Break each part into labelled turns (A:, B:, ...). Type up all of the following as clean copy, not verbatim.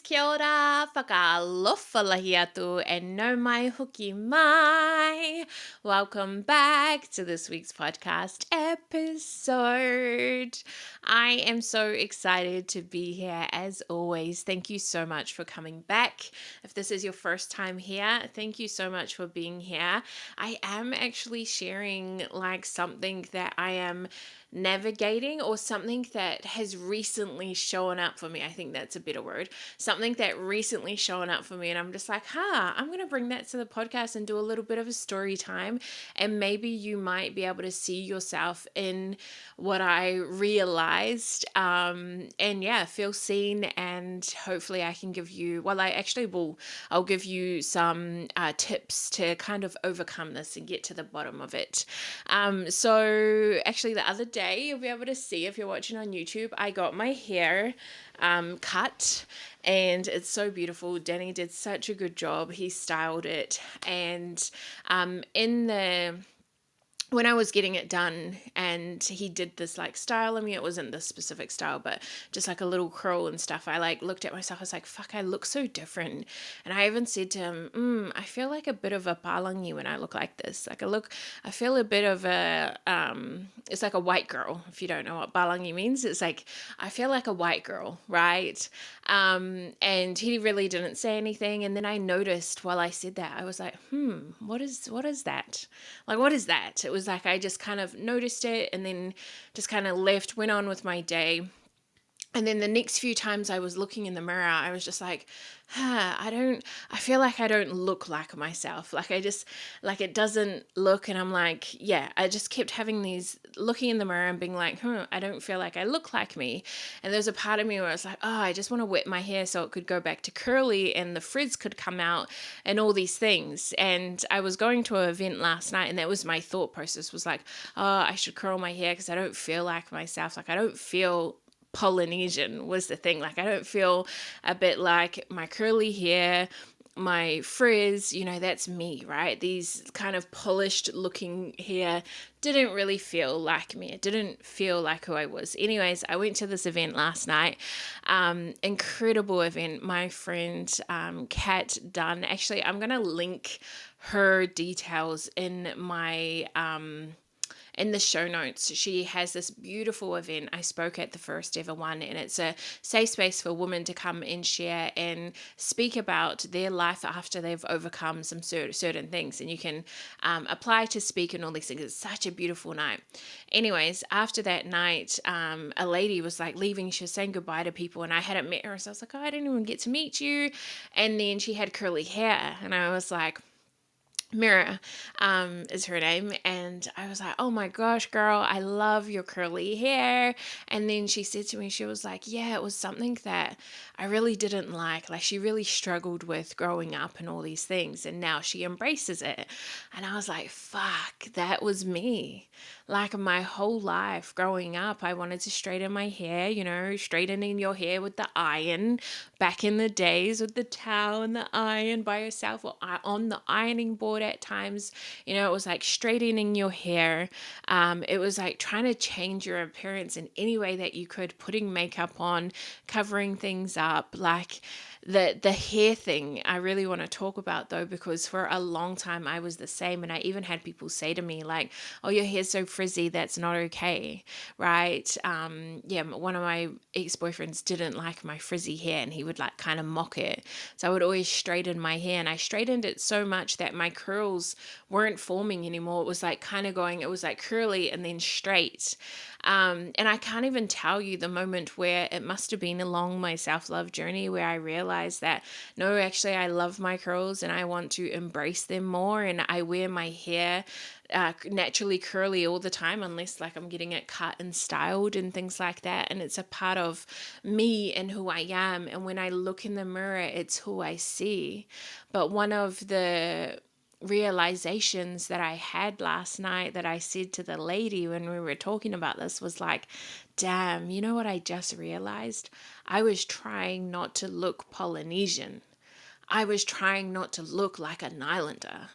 A: kia ora, whakalofa lahi atu, and no mai hoki mai. Welcome back to this week's podcast episode. I am so excited to be here as always. Thank you so much for coming back. If this is your first time here, thank you so much for being here. I am actually sharing like something that I am navigating or something that has recently shown up for me. I think that's a better word. Something that recently shown up for me, and I'm just like, I'm going to bring that to the podcast and do a little bit of a story time, and maybe you might be able to see yourself in what I realized, and yeah, feel seen, and hopefully I can give you, I'll give you some tips to kind of overcome this and get to the bottom of it. So actually the other day, you'll be able to see if you're watching on YouTube, I got my hair cut, and it's so beautiful. Danny did such a good job. He styled it, and when I was getting it done and he did this like style, I mean, it wasn't this specific style, but just like a little curl and stuff, I like looked at myself, I was like, fuck, I look so different. And I even said to him, I feel like a bit of a palangi when I look like this. I feel a bit of a, it's like a white girl. If you don't know what palangi means, it's like, I feel like a white girl, right? And he really didn't say anything. And then I noticed while I said that, I was like, what is that? Like, what is that? It was like I just kind of noticed it and then just kind of went on with my day. And then the next few times I was looking in the mirror, I was just like, I feel like I don't look like myself. Like it doesn't look, and I'm like, yeah, I just kept having these looking in the mirror and being like, I don't feel like I look like me. And there's a part of me where I was like, I just want to wet my hair so it could go back to curly and the frizz could come out and all these things. And I was going to an event last night, and that was my thought process, was like, I should curl my hair because I don't feel like myself. Like I don't feel Polynesian was the thing. Like I don't feel a bit like my curly hair, my frizz, that's me, right? These kind of polished looking hair didn't really feel like me. It didn't feel like who I was. Anyways, I went to this event last night. Incredible event. My friend Kat Dunn, actually, I'm going to link her details in my in the show notes. She has this beautiful event. I spoke at the first ever one, and it's a safe space for women to come and share and speak about their life after they've overcome some certain things, and you can apply to speak and all these things. It's such a beautiful night. Anyways, after that night, a lady was like leaving. She was saying goodbye to people, and I hadn't met her, so I was like, I didn't even get to meet you. And then she had curly hair, and I was like, Mira is her name, and I was like, oh my gosh, girl, I love your curly hair. And then she said to me, she was like, yeah, it was something that I really didn't like she really struggled with growing up and all these things, and now she embraces it. And I was like, fuck, that was me. Like my whole life growing up, I wanted to straighten my hair, straightening your hair with the iron back in the days, with the towel and the iron by yourself, or on the ironing board at times. It was like straightening your hair. It was like trying to change your appearance in any way that you could, putting makeup on, covering things up. Like the hair thing I really want to talk about, though, because for a long time I was the same, and I even had people say to me like, oh, your hair's so frizzy, that's not okay, right? One of my ex-boyfriends didn't like my frizzy hair, and he would like kind of mock it, so I would always straighten my hair, and I straightened it so much that my curls weren't forming anymore. It was like kind of going, it was like curly and then straight. And I can't even tell you the moment where it must have been along my self-love journey where I realized that, no, actually, I love my curls and I want to embrace them more. And I wear my hair naturally curly all the time, unless like I'm getting it cut and styled and things like that. And it's a part of me and who I am. And when I look in the mirror, it's who I see. But one of the realizations that I had last night, that I said to the lady when we were talking about this, was like, damn, you know what I just realized? I was trying not to look Polynesian. I was trying not to look like an islander,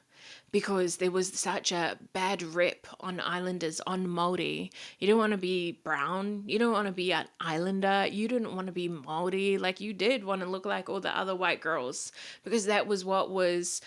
A: because there was such a bad rep on islanders, on Maori. You don't want to be brown. You don't want to be an islander. You didn't want to be Maori. Like, you did want to look like all the other white girls, because that was what was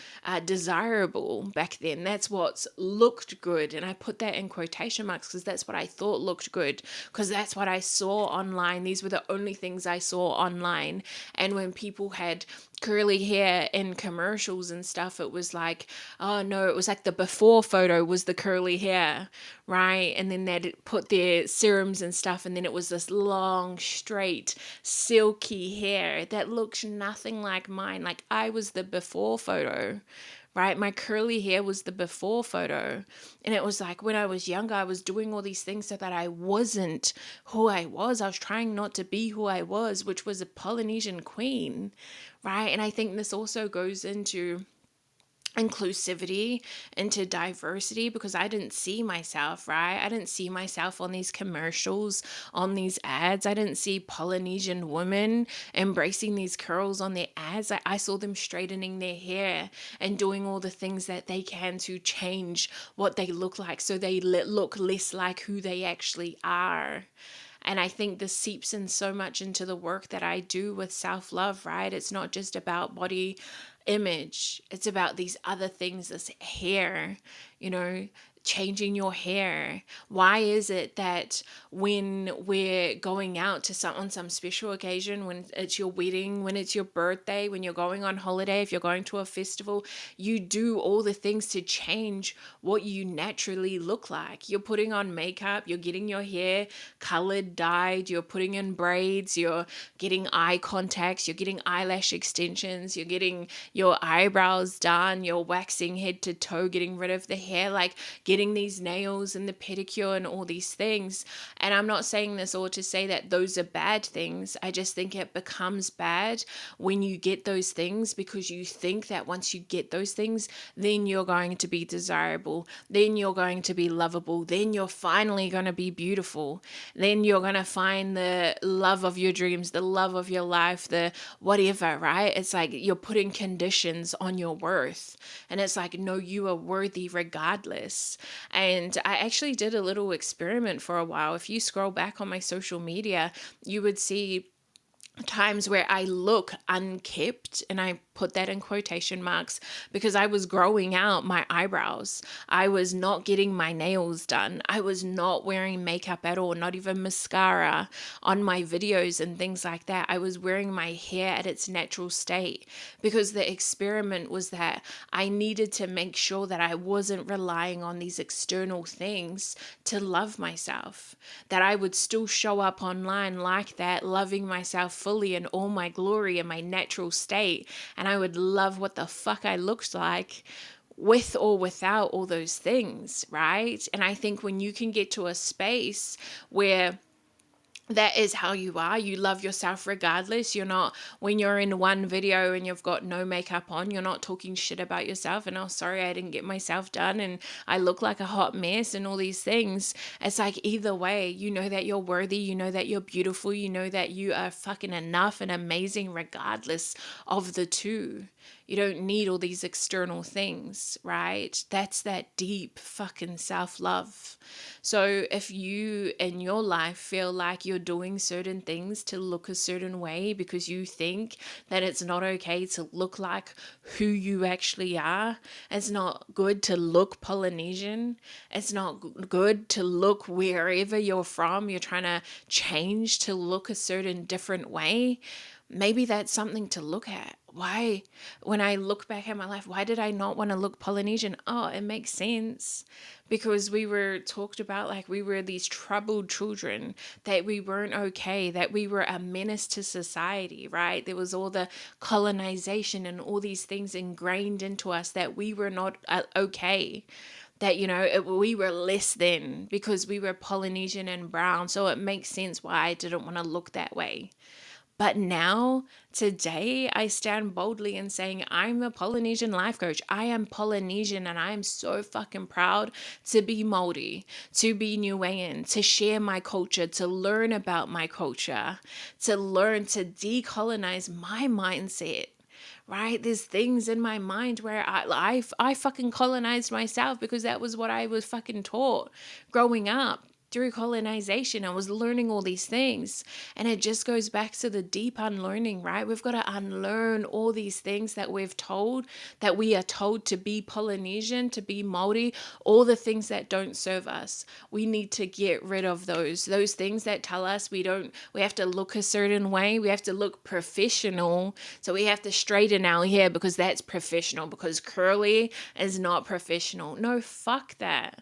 A: desirable back then. That's what looked good. And I put that in quotation marks because that's what I thought looked good, because that's what I saw online. These were the only things I saw online. And when people had curly hair in commercials and stuff, it was like, oh no, it was like the before photo was the curly hair, right? And then they'd put their serums and stuff, and then it was this long, straight, silky hair that looked nothing like mine. Like, I was the before photo, right? My curly hair was the before photo. And it was like, when I was younger, I was doing all these things so that I wasn't who I was. I was trying not to be who I was, which was a Polynesian queen, right? And I think this also goes into inclusivity, into diversity, because I didn't see myself, right? I didn't see myself on these commercials, on these ads. I didn't see Polynesian women embracing these curls on their ads. I saw them straightening their hair and doing all the things that they can to change what they look like so they look less like who they actually are. And I think this seeps in so much into the work that I do with self love, right? It's not just about body image, it's about these other things, this hair, you know, changing your hair. Why is it that when we're going out to on some special occasion, when it's your wedding, when it's your birthday, when you're going on holiday, if you're going to a festival, you do all the things to change what you naturally look like? You're putting on makeup, you're getting your hair colored, dyed, you're putting in braids, you're getting eye contacts, you're getting eyelash extensions, you're getting your eyebrows done, you're waxing head to toe, getting rid of the hair, like getting these nails and the pedicure and all these things. And I'm not saying this all to say that those are bad things. I just think it becomes bad when you get those things because you think that once you get those things, then you're going to be desirable, then you're going to be lovable, then you're finally going to be beautiful, then you're going to find the love of your dreams, the love of your life, the whatever, right? It's like you're putting conditions on your worth. And it's like, no, you are worthy regardless. And I actually did a little experiment for a while. If you scroll back on my social media, you would see times where I look unkept, and I put that in quotation marks because I was growing out my eyebrows. I was not getting my nails done. I was not wearing makeup at all, not even mascara on my videos and things like that. I was wearing my hair at its natural state because the experiment was that I needed to make sure that I wasn't relying on these external things to love myself, that I would still show up online like that, loving myself fully in all my glory and my natural state. And I would love what the fuck I looked like with or without all those things, right? And I think when you can get to a space where that is how you are, you love yourself regardless. You're not, when you're in one video and you've got no makeup on, you're not talking shit about yourself and, oh, sorry, I didn't get myself done and I look like a hot mess and all these things. It's like, either way, you know that you're worthy, you know that you're beautiful, you know that you are fucking enough and amazing regardless of the two. You don't need all these external things, right? That's that deep fucking self-love. So if you in your life feel like you're doing certain things to look a certain way because you think that it's not okay to look like who you actually are, it's not good to look Polynesian, it's not good to look wherever you're from, you're trying to change to look a certain different way, maybe that's something to look at. Why, when I look back at my life, why did I not want to look Polynesian? Oh, it makes sense. Because we were talked about like we were these troubled children, that we weren't okay, that we were a menace to society, right? There was all the colonization and all these things ingrained into us that we were not okay, that, you know, we were less than because we were Polynesian and brown. So it makes sense why I didn't want to look that way. But now, today, I stand boldly in saying, I'm a Polynesian life coach. I am Polynesian and I am so fucking proud to be Māori, to be Niuean, to share my culture, to learn about my culture, to learn to decolonize my mindset. right? There's things in my mind where I fucking colonized myself because that was what I was fucking taught growing up. Through colonization, I was learning all these things. And it just goes back to the deep unlearning, right? We've got to unlearn all these things that we've told, that we are told to be Polynesian, to be Māori, all the things that don't serve us. We need to get rid of those things that tell us we have to look a certain way. We have to look professional. So we have to straighten our hair because that's professional, because curly is not professional. No, fuck that.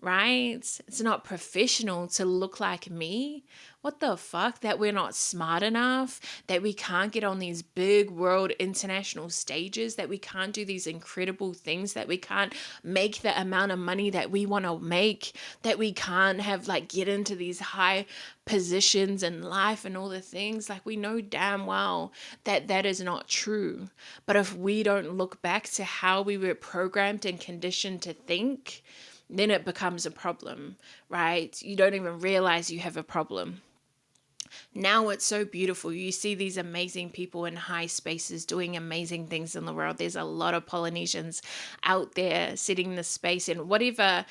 A: Right? It's not professional to look like me. What the fuck? That we're not smart enough, that we can't get on these big world international stages, that we can't do these incredible things, that we can't make the amount of money that we want to make, that we can't have like get into these high positions in life and all the things. Like, we know damn well that that is not true. But if we don't look back to how we were programmed and conditioned to think, then it becomes a problem, right? You don't even realize you have a problem. Now it's so beautiful. You see these amazing people in high spaces doing amazing things in the world. There's a lot of Polynesians out there setting the space in whatever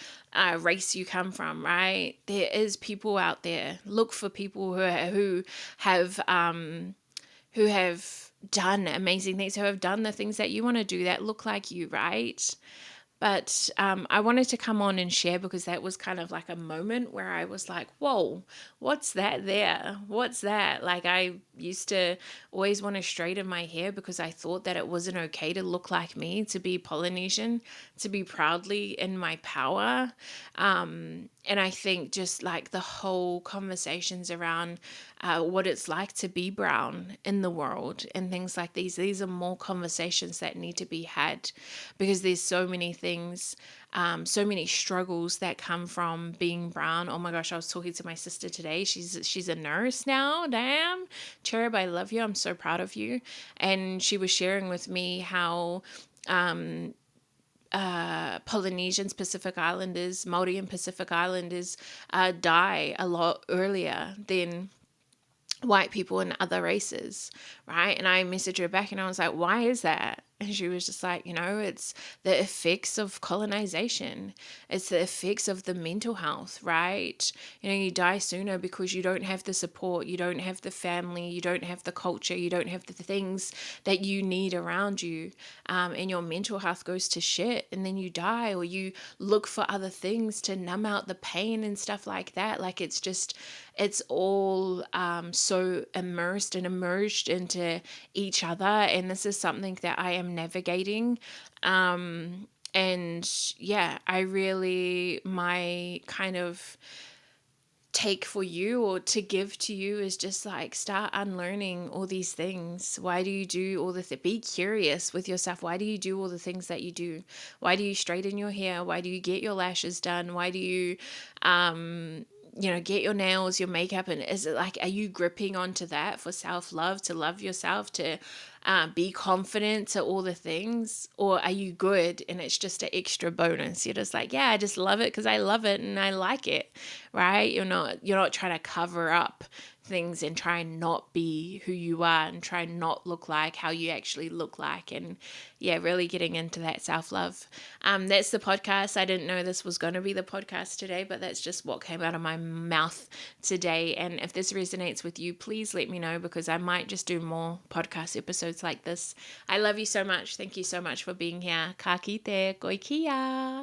A: race you come from, right? There is people out there. Look for people who have done amazing things, who have done the things that you want to do, that look like you, right? But I wanted to come on and share because that was kind of like a moment where I was like, whoa, what's that there? What's that? Like, I used to always want to straighten my hair because I thought that it wasn't okay to look like me, to be Polynesian, to be proudly in my power. And I think just like the whole conversations around what it's like to be brown in the world and things like these are more conversations that need to be had, because there's so many things, so many struggles that come from being brown. Oh my gosh, I was talking to my sister today. She's a nurse now. Damn, Cherub, I love you. I'm so proud of you. And she was sharing with me how Polynesians, Pacific Islanders, Maori and Pacific Islanders die a lot earlier than white people and other races, right? And I messaged her back and I was like, why is that? And she was just like, it's the effects of colonization. It's the effects of the mental health, right? You die sooner because you don't have the support, you don't have the family, you don't have the culture, you don't have the things that you need around you. And your mental health goes to shit, and then you die, or you look for other things to numb out the pain and stuff like that. Like, it's all so immersed and emerged into each other. And this is something that I am navigating. And yeah, my kind of take for you, or to give to you, is just like, start unlearning all these things. Why do you do all be curious with yourself. Why do you do all the things that you do? Why do you straighten your hair? Why do you get your lashes done? Why do you get your nails, your makeup? And is it like, are you gripping onto that for self-love, to love yourself, to be confident, to all the things? Or are you good and it's just an extra bonus? You're just like, yeah, I just love it because I love it and I like it, right? You're not trying to cover up things and try and not be who you are and try and not look like how you actually look like. And yeah, really getting into that self-love. That's the podcast. I didn't know this was going to be the podcast today, but that's just what came out of my mouth today. And if this resonates with you, please let me know, because I might just do more podcast episodes like this. I love you so much. Thank you so much for being here. Ka kite, koi kia.